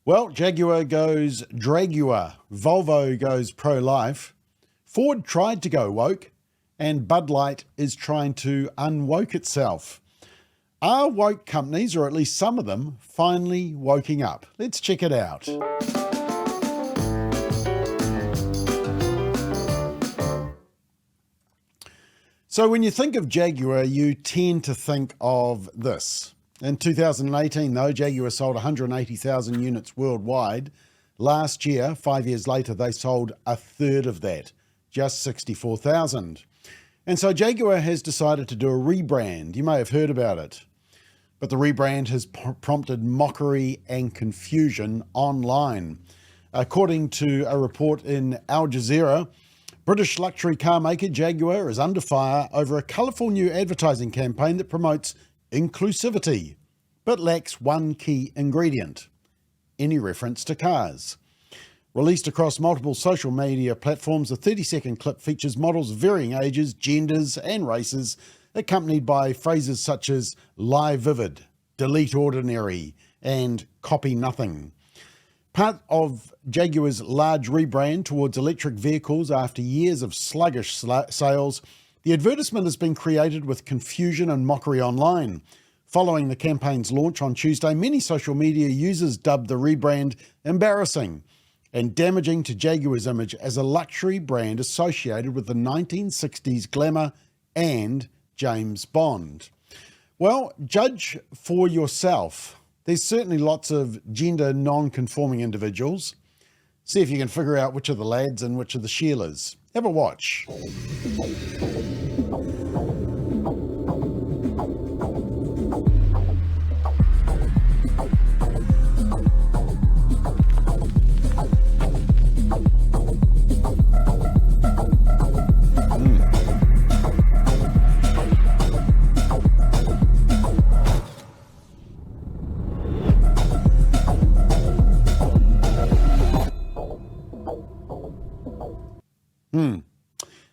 Well, Jaguar goes draguar, Volvo goes pro-life, Ford tried to go woke, and Bud Light is trying to unwoke itself. Are woke companies, or at least some of them, finally woking up? Let's check it out. So when you think of Jaguar, you tend to think of this. In 2018, though, Jaguar sold 180,000 units worldwide. Last year, 5 years later, they sold a third of that, just 64,000. And so Jaguar has decided to do a rebrand. You may have heard about it. But the rebrand has prompted mockery and confusion online. According to a report in Al Jazeera, British luxury car maker Jaguar is under fire over a colourful new advertising campaign that promotes inclusivity, but lacks one key ingredient: any reference to cars. Released across multiple social media platforms, the 30-second clip features models of varying ages, genders and races, accompanied by phrases such as lie vivid, delete ordinary, and copy nothing. Part of Jaguar's large rebrand towards electric vehicles after years of sluggish sales, the advertisement has been created with confusion and mockery online. Following the campaign's launch on Tuesday, many social media users dubbed the rebrand embarrassing and damaging to Jaguar's image as a luxury brand associated with the 1960s glamour and James Bond. Well, judge for yourself. There's certainly lots of gender non-conforming individuals. See if you can figure out which are the lads and which are the Sheilas. Have a watch.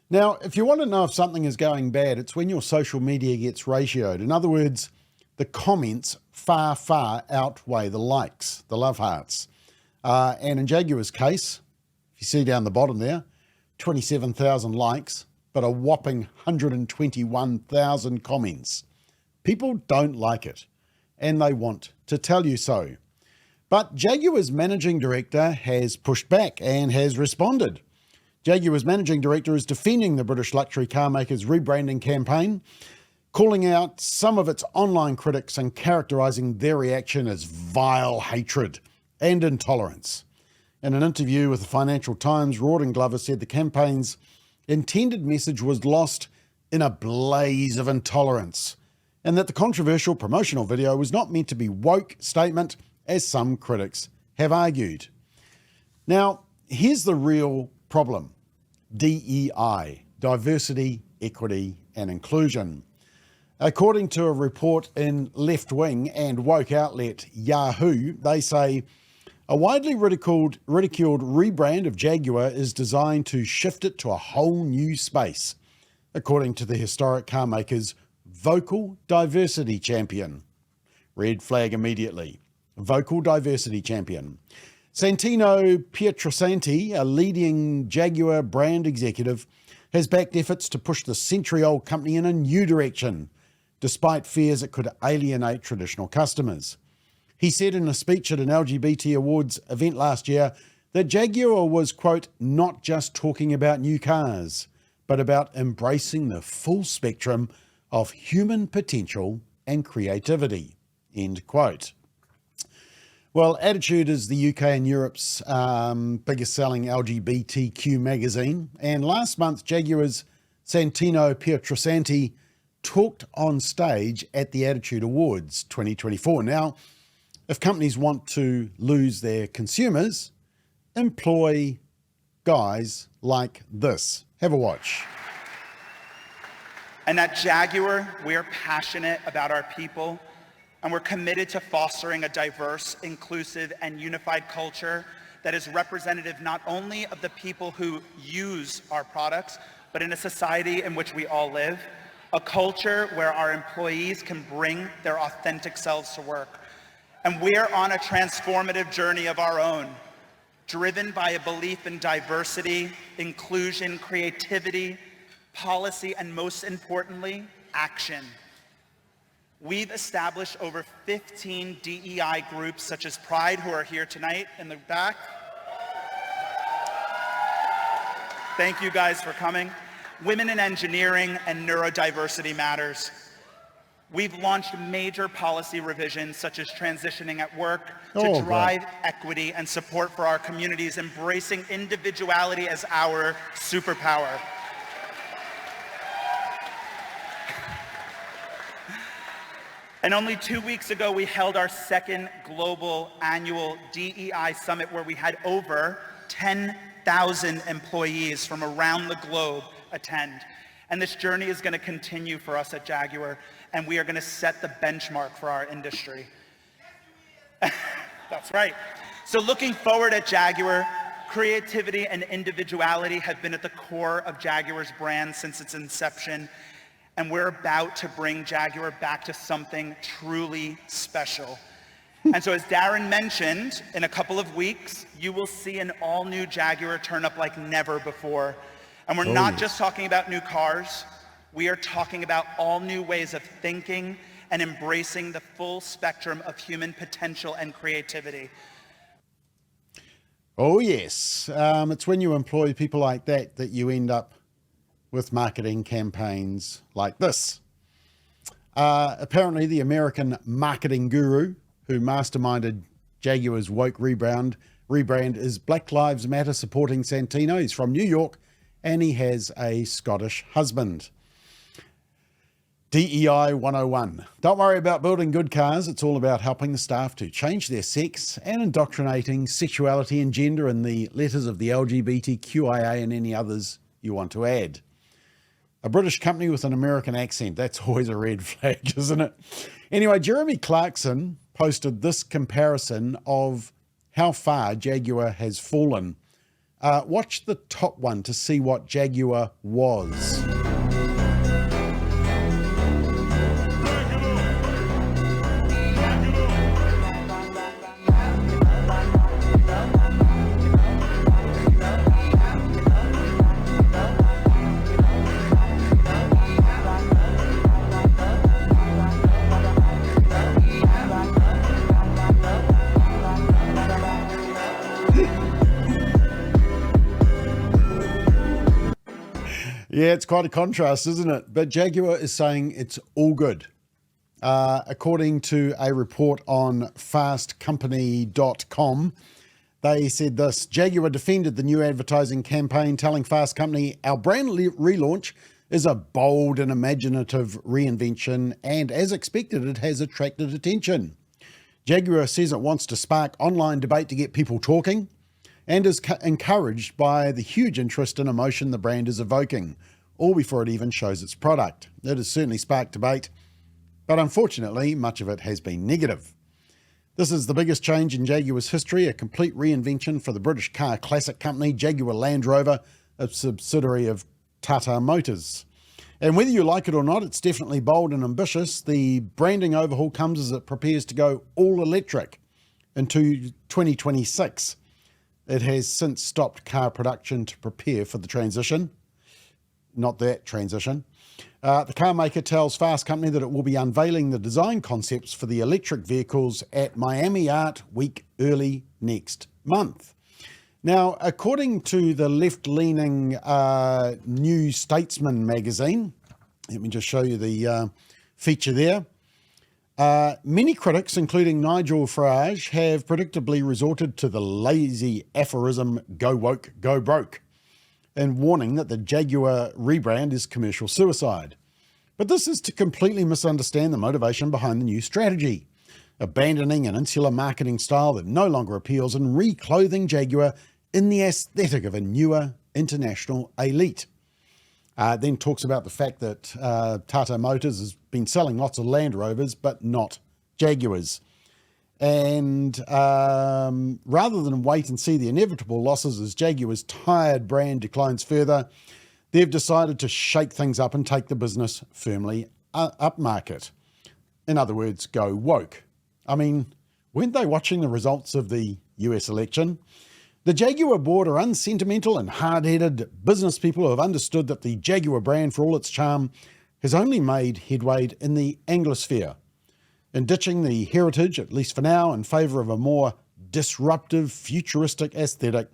Now, if you want to know if something is going bad, it's when your social media gets ratioed. In other words, the comments far, far outweigh the likes, the love hearts. And in Jaguar's case, if you see down the bottom there, 27,000 likes, but a whopping 121,000 comments. People don't like it, and they want to tell you so. But Jaguar's managing director has pushed back and has responded. Jaguar's managing director is defending the British luxury car maker's rebranding campaign, calling out some of its online critics and characterising their reaction as vile hatred and intolerance. In an interview with the Financial Times, Rawdon Glover said the campaign's intended message was lost in a blaze of intolerance, and that the controversial promotional video was not meant to be woke statement, as some critics have argued. Now, here's the real problem: DEI, diversity, equity and inclusion. According to a report in left-wing and woke outlet Yahoo, they say a widely ridiculed rebrand of Jaguar is designed to shift it to a whole new space, according to the historic car maker's vocal diversity champion. Red flag immediately. Vocal diversity champion. Santino Pietrosanti, a leading Jaguar brand executive, has backed efforts to push the century-old company in a new direction, despite fears it could alienate traditional customers. He said in a speech at an LGBT awards event last year that Jaguar was, quote, not just talking about new cars, but about embracing the full spectrum of human potential and creativity, end quote. Well, Attitude is the UK and Europe's biggest selling LGBTQ magazine. And last month, Jaguar's Santino Pietrosanti talked on stage at the Attitude Awards 2024. Now, if companies want to lose their consumers, employ guys like this. Have a watch. And at Jaguar, we are passionate about our people, and we're committed to fostering a diverse, inclusive, and unified culture that is representative not only of the people who use our products, but in a society in which we all live, a culture where our employees can bring their authentic selves to work. And we're on a transformative journey of our own, driven by a belief in diversity, inclusion, creativity, policy, and most importantly, action. We've established over 15 DEI groups such as Pride, who are here tonight in the back. Thank you guys for coming. Women in Engineering and Neurodiversity Matters. We've launched major policy revisions such as transitioning at work to drive equity and support for our communities, embracing individuality as our superpower. And only 2 weeks ago, we held our second global annual DEI summit where we had over 10,000 employees from around the globe attend. And this journey is going to continue for us at Jaguar, and we are going to set the benchmark for our industry. That's right. So looking forward at Jaguar, creativity and individuality have been at the core of Jaguar's brand since its inception, and we're about to bring Jaguar back to something truly special. And so as Darren mentioned, in a couple of weeks, you will see an all-new Jaguar turn up like never before. And we're not just talking about new cars, we are talking about all new ways of thinking and embracing the full spectrum of human potential and creativity. Oh yes, it's when you employ people like that that you end up with marketing campaigns like this. Apparently the American marketing guru who masterminded Jaguar's woke rebrand is Black Lives Matter-supporting Santino. He's from New York and he has a Scottish husband. DEI 101. Don't worry about building good cars. It's all about helping the staff to change their sex and indoctrinating sexuality and gender in the letters of the LGBTQIA and any others you want to add. A British company with an American accent. That's always a red flag, isn't it? Anyway, Jeremy Clarkson posted this comparison of how far Jaguar has fallen. Watch the top one to see what Jaguar was. Yeah, it's quite a contrast, isn't it? But Jaguar is saying it's all good. According to a report on fastcompany.com, they said this: Jaguar defended the new advertising campaign, telling Fast Company, our brand relaunch is a bold and imaginative reinvention, and as expected, it has attracted attention. Jaguar says it wants to spark online debate to get people talking, and is encouraged by the huge interest and emotion the brand is evoking, all before it even shows its product. It has certainly sparked debate, but unfortunately, much of it has been negative. This is the biggest change in Jaguar's history, a complete reinvention for the British car classic company, Jaguar Land Rover, a subsidiary of Tata Motors. And whether you like it or not, it's definitely bold and ambitious. The branding overhaul comes as it prepares to go all electric into 2026. It has since stopped car production to prepare for the transition. Not that transition. The car maker tells Fast Company that it will be unveiling the design concepts for the electric vehicles at Miami Art Week early next month. Now, according to the left-leaning New Statesman magazine, let me just show you the feature there. Many critics, including Nigel Farage, have predictably resorted to the lazy aphorism, go woke, go broke, and warning that the Jaguar rebrand is commercial suicide. But this is to completely misunderstand the motivation behind the new strategy, abandoning an insular marketing style that no longer appeals and reclothing Jaguar in the aesthetic of a newer international elite. Then talks about the fact that Tata Motors has been selling lots of Land Rovers, but not Jaguars. And rather than wait and see the inevitable losses as Jaguar's tired brand declines further, they've decided to shake things up and take the business firmly upmarket. In other words, go woke. I mean, Weren't they watching the results of the US election? The Jaguar board are unsentimental and hard-headed business people who have understood that the Jaguar brand, for all its charm, has only made headway in the Anglosphere. In ditching the heritage, at least for now, in favour of a more disruptive, futuristic aesthetic,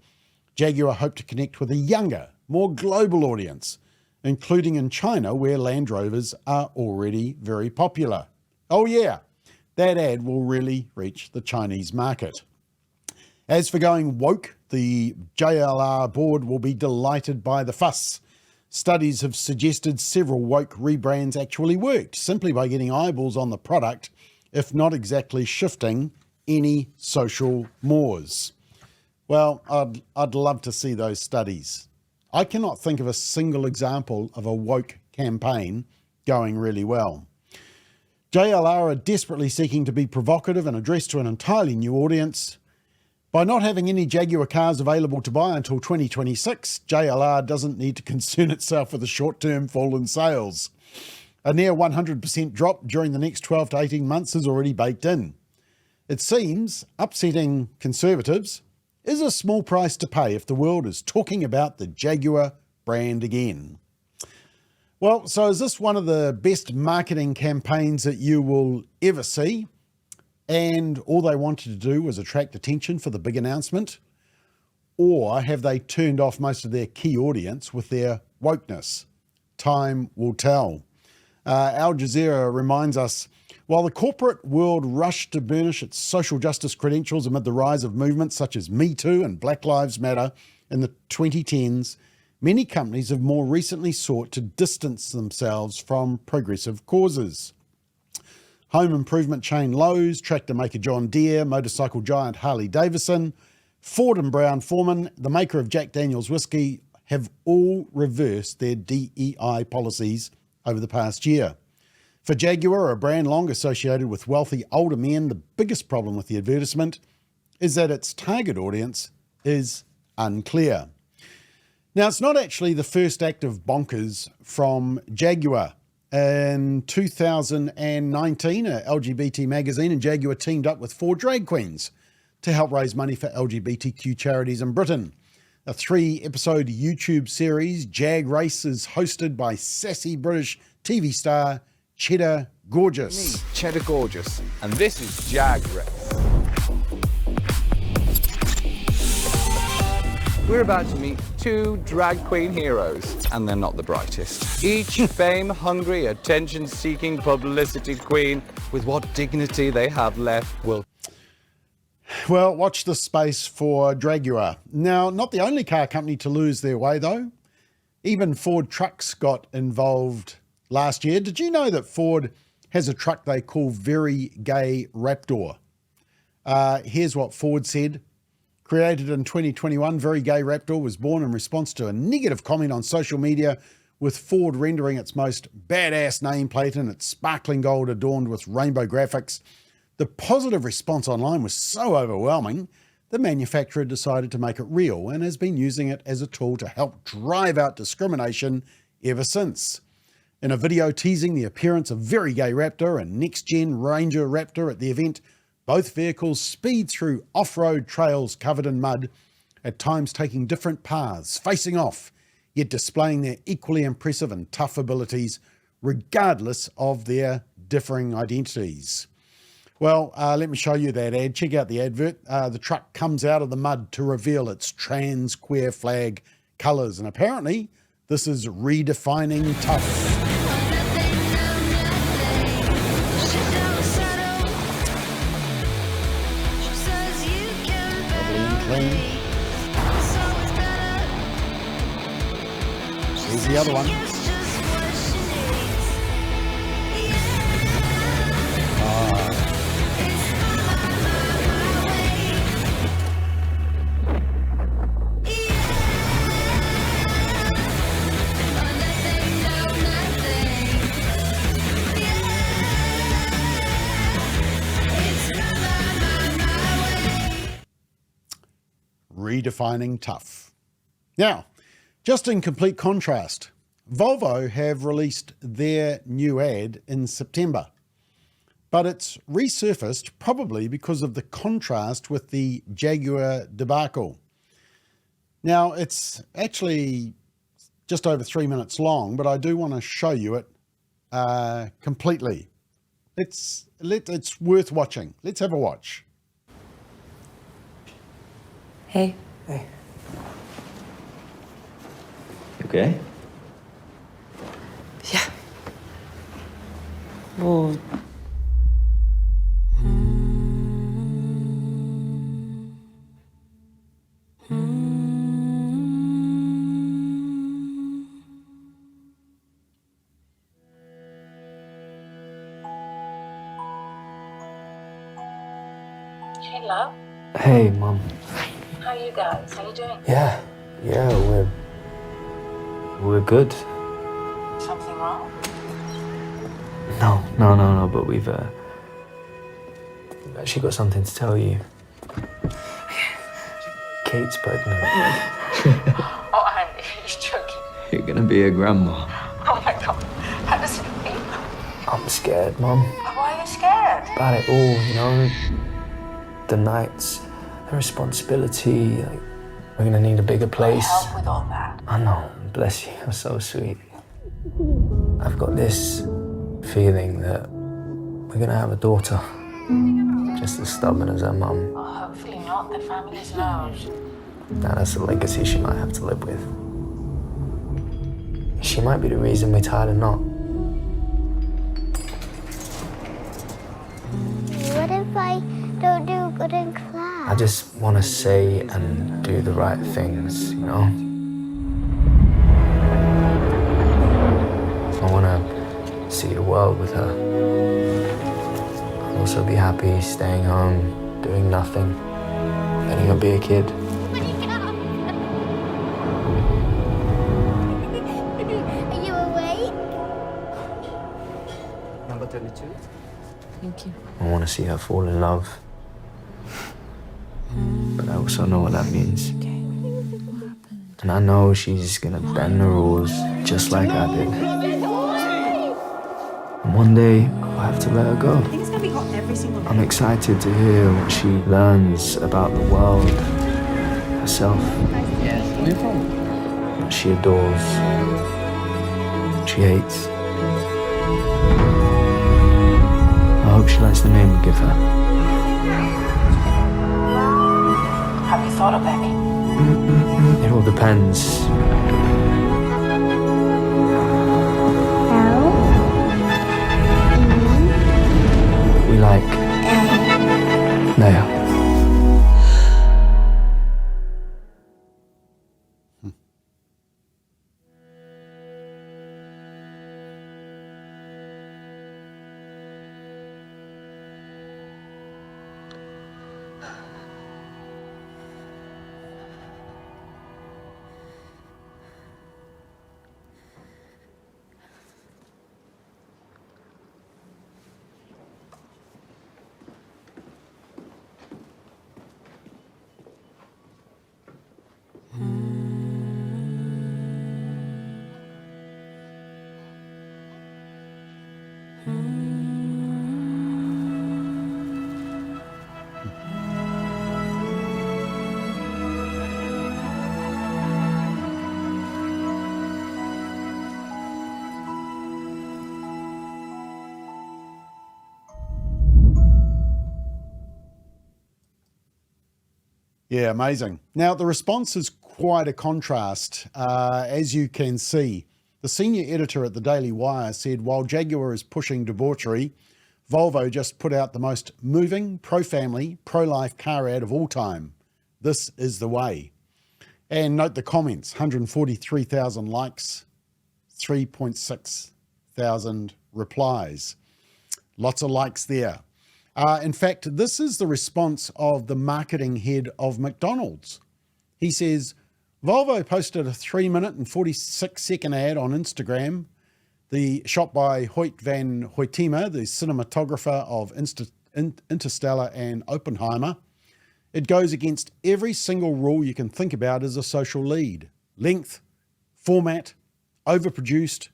Jaguar hope to connect with a younger, more global audience, including in China, where Land Rovers are already very popular. Oh yeah, that ad will really reach the Chinese market. As for going woke, the JLR board will be delighted by the fuss. Studies have suggested several woke rebrands actually worked, simply by getting eyeballs on the product, if not exactly shifting any social mores. Well, I'd love to see those studies. I cannot think of a single example of a woke campaign going really well. JLR are desperately seeking to be provocative and address to an entirely new audience. By not having any Jaguar cars available to buy until 2026, JLR doesn't need to concern itself with a short-term fall in sales. A near 100% drop during the next 12 to 18 months is already baked in. It seems upsetting conservatives is a small price to pay if the world is talking about the Jaguar brand again. Well, so is this one of the best marketing campaigns that you will ever see? And all they wanted to do was attract attention for the big announcement? Or have they turned off most of their key audience with their wokeness? Time will tell. Al Jazeera reminds us, while the corporate world rushed to burnish its social justice credentials amid the rise of movements such as Me Too and Black Lives Matter in the 2010s, many companies have more recently sought to distance themselves from progressive causes. Home improvement chain Lowe's, tractor maker John Deere, motorcycle giant Harley Davidson, Ford and Brown-Forman, the maker of Jack Daniel's whiskey, have all reversed their DEI policies over the past year. For Jaguar, a brand long associated with wealthy older men, the biggest problem with the advertisement is that its target audience is unclear. Now, it's not actually the first act of bonkers from Jaguar. In 2019, LGBT magazine and Jaguar teamed up with 4 drag queens to help raise money for LGBTQ charities in Britain. A 3-episode YouTube series, Jag Race, is hosted by sassy British TV star Cheddar Gorgeous. Me, Cheddar Gorgeous, and this is Jag Race. We're about to meet 2 drag queen heroes, and they're not the brightest. Each fame-hungry, attention-seeking publicity queen, with what dignity they have left, will... Well, watch this space for Jaguar. Now, not the only car company to lose their way, though. Even Ford Trucks got involved last year. Did you know that Ford has a truck they call Very Gay Raptor? Here's what Ford said. Created in 2021, Very Gay Raptor was born in response to a negative comment on social media, with Ford rendering its most badass nameplate in its sparkling gold adorned with rainbow graphics. The positive response online was so overwhelming, the manufacturer decided to make it real and has been using it as a tool to help drive out discrimination ever since. In a video teasing the appearance of Very Gay Raptor and next-gen Ranger Raptor at the event, both vehicles speed through off-road trails covered in mud, at times taking different paths, facing off, yet displaying their equally impressive and tough abilities, regardless of their differing identities. Well, let me show you that ad. Check out the advert. The truck comes out of the mud to reveal its trans queer flag colours, and apparently this is redefining tough. Here's the other one. Redefining tough. Now, just in complete contrast, Volvo have released their new ad in September. but it's resurfaced probably because of the contrast with the Jaguar debacle. Now, it's actually just over 3 minutes long, but I do want to show you it completely. It's worth watching. Let's have a watch. Hey. Hey. You okay? Yeah. Well... Hey, love. Hey, Mom. How are you guys? How you doing? Yeah, we're good. Something wrong? No, but we've actually got something to tell you. Kate's pregnant. Oh, I'm joking. You're gonna be a grandma. Oh my God. How does it feel? I'm scared, Mom. Why are you scared? About it all, you know? The nights, the responsibility, like, we're gonna need a bigger place. Help with all that. I know, bless you, you're so sweet. I've got this feeling that we're gonna have a daughter. Just as stubborn as her mum. Well, hopefully not. The family's knows. Now that's a legacy she might have to live with. She might be the reason we tied a knot. What if I don't do good in class? I just want to say and do the right things, you know? I want to see the world with her. I'll also be happy staying home, doing nothing, letting her be a kid. Are you awake? Number 32. Thank you. I want to see her fall in love. But I also know what that means. And I know she's gonna bend the rules just like I did. And one day, I'll have to let her go. I'm excited to hear what she learns about the world, herself. What she adores, what she hates. I hope she likes the name we give her. Have you thought of any? It all depends. We like Leia. Yeah, amazing. Now, the response is quite a contrast, as you can see. The senior editor at the Daily Wire said, while Jaguar is pushing debauchery, Volvo just put out the most moving, pro-family, pro-life car ad of all time. This is the way. And note the comments, 143,000 likes, 3.6 thousand replies. Lots of likes there. In fact, this is the response of the marketing head of McDonald's. He says, Volvo posted a 3-minute and 46-second ad on Instagram, shot by Hoyt van Hoytema, the cinematographer of Interstellar and Oppenheimer. It goes against every single rule you can think about as a social lead. Length, format, overproduced.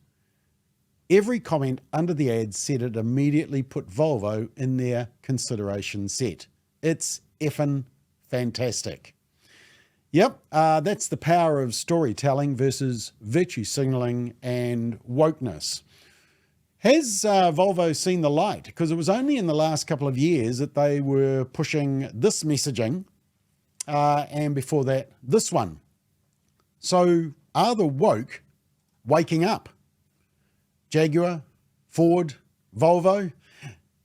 Every comment under the ad said it immediately put Volvo in their consideration set. It's effing fantastic. Yep, that's the power of storytelling versus virtue signaling and wokeness. Has Volvo seen the light? Because it was only in the last couple of years that they were pushing this messaging, and before that, this one. So are the woke waking up? Jaguar, Ford, Volvo?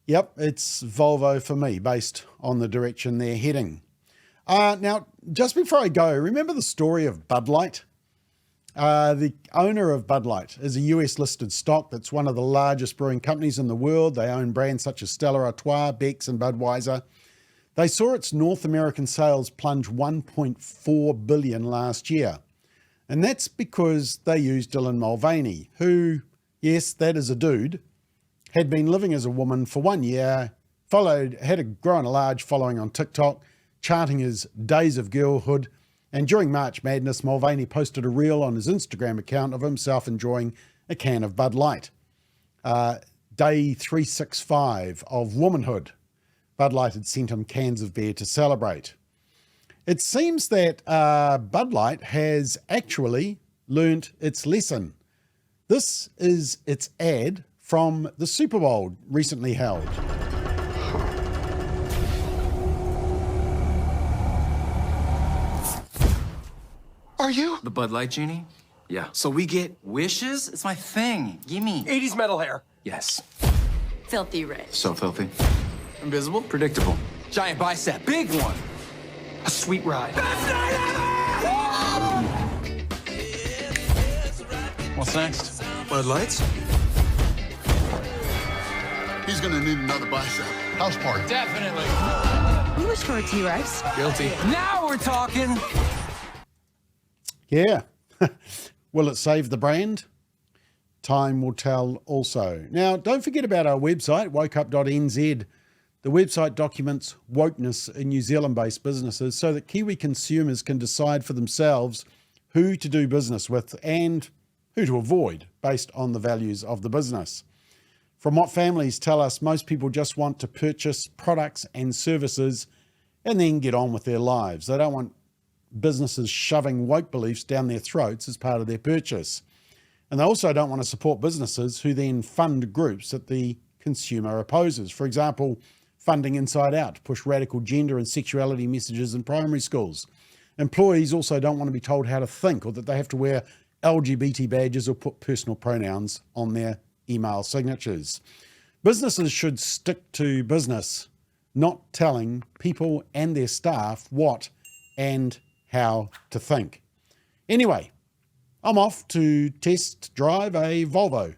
Yep, it's Volvo for me, based on the direction they're heading. Now, just before I go, remember the story of Bud Light? The owner of Bud Light is a US-listed stock that's one of the largest brewing companies in the world. They own brands such as Stella Artois, Beck's, and Budweiser. They saw its North American sales plunge 1.4 billion last year. And that's because they used Dylan Mulvaney, who, yes, that is a dude, had been living as a woman for 1 year, had grown a large following on TikTok, chanting his days of girlhood. And during March Madness, Mulvaney posted a reel on his Instagram account of himself enjoying a can of Bud Light. Day 365 of womanhood. Bud Light had sent him cans of beer to celebrate. It seems that Bud Light has actually learnt its lesson. This is its ad from the Super Bowl recently held. Are you? The Bud Light Genie? Yeah. So we get wishes? It's my thing. Gimme. 80s metal hair. Yes. Filthy rich. So filthy. Invisible? Predictable. Giant bicep. Big one. A sweet ride. What's next? Bud Lights? He's gonna need another bicep. House party. Definitely. You wish for a T-Rex. Guilty. Now we're talking. Yeah. Will it save the brand? Time will tell also. Now, don't forget about our website, wokeup.nz. The website documents wokeness in New Zealand-based businesses so that Kiwi consumers can decide for themselves who to do business with and who to avoid based on the values of the business. From what families tell us, most people just want to purchase products and services and then get on with their lives. They don't want businesses shoving woke beliefs down their throats as part of their purchase. And they also don't want to support businesses who then fund groups that the consumer opposes. For example, funding Inside Out to push radical gender and sexuality messages in primary schools. Employees also don't want to be told how to think or that they have to wear LGBT badges or put personal pronouns on their email signatures. Businesses should stick to business, not telling people and their staff what and how to think. Anyway, I'm off to test drive a Volvo.